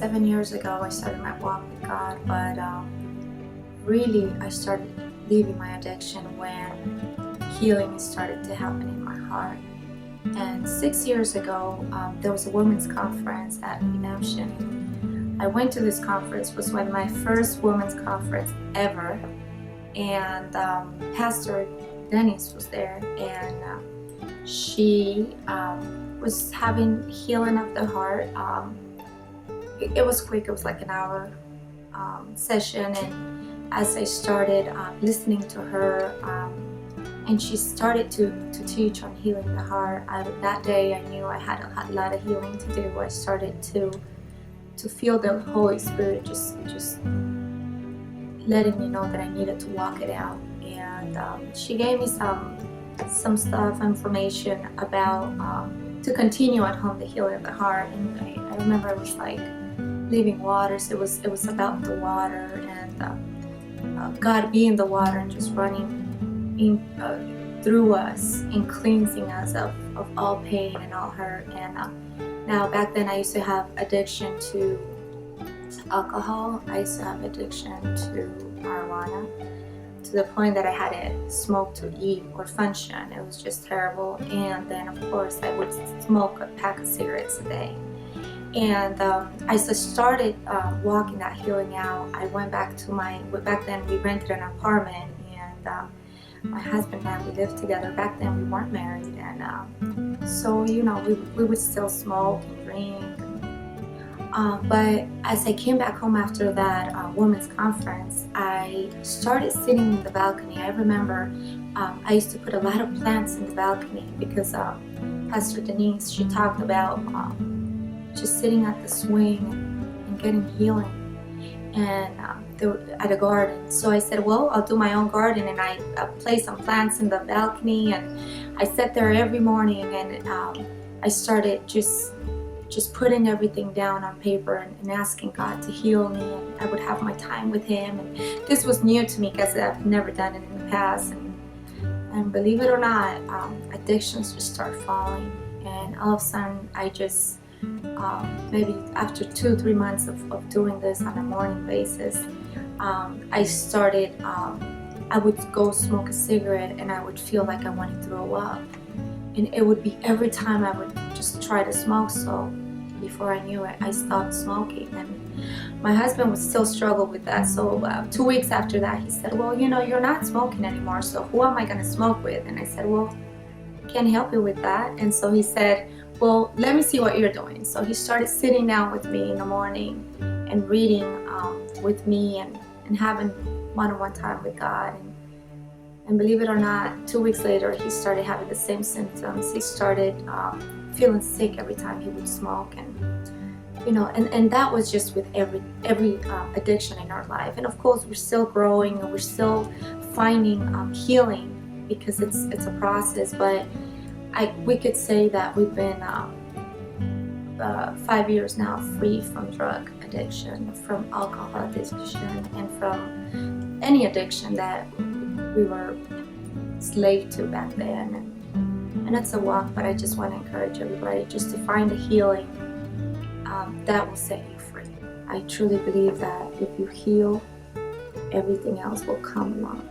7 years ago I started my walk with God, but really I started leaving my addiction when healing started to happen in my heart. And 6 years ago, there was a women's conference at Redemption. I went to this conference. It was one of my first women's conference ever, and Pastor Dennis was there, and she was having healing of the heart. It was quick. It was like an hour session, and as I started listening to her, and she started to teach on healing the heart, that day I knew I had a lot of healing to do. I started to feel the Holy Spirit just letting me know that I needed to walk it out. And she gave me some stuff, information about to continue at home the healing of the heart. And I remember it was like living waters. It was about the water and God being the water and just running in, through us and cleansing us of all pain and all hurt. And now back then I used to have addiction to alcohol. I used to have addiction to marijuana, to the point that I had to smoke to eat or function. It was just terrible. And then of course I would smoke a pack of cigarettes a day. And I started walking that healing out. I went back to back then we rented an apartment, and my husband and I, we lived together. Back then we weren't married, and so we would still smoke and drink. But as I came back home after that women's conference, I started sitting in the balcony. I remember I used to put a lot of plants in the balcony because Pastor Denise, she talked about just sitting at the swing and getting healing and at a garden. So I said, well, I'll do my own garden, and I placed some plants in the balcony, and I sat there every morning, and I started just putting everything down on paper and asking God to heal me, and I would have my time with Him. And this was new to me because I've never done it in the past, and believe it or not, addictions just start falling. And all of a sudden I just maybe after 2-3 months of doing this on a morning basis, I started I would go smoke a cigarette and I would feel like I wanted to throw up, and it would be every time I would just try to smoke. So before I knew it, I stopped smoking, and my husband would still struggle with that. So 2 weeks after that, he said, well, you're not smoking anymore, so who am I going to smoke with? And I said, well, I can't help you with that. And so he said, well, let me see what you're doing. So he started sitting down with me in the morning and reading with me and having one-on-one time with God. And believe it or not, 2 weeks later, he started having the same symptoms. He started feeling sick every time he would smoke, and that was just with every addiction in our life. And of course, we're still growing and we're still finding healing, because it's a process. But we could say that we've been 5 years now free from drug addiction, from alcohol addiction, and from any addiction that we were slave to back then. And it's a walk, but I just want to encourage everybody just to find a healing that will set you free. I truly believe that if you heal, everything else will come along.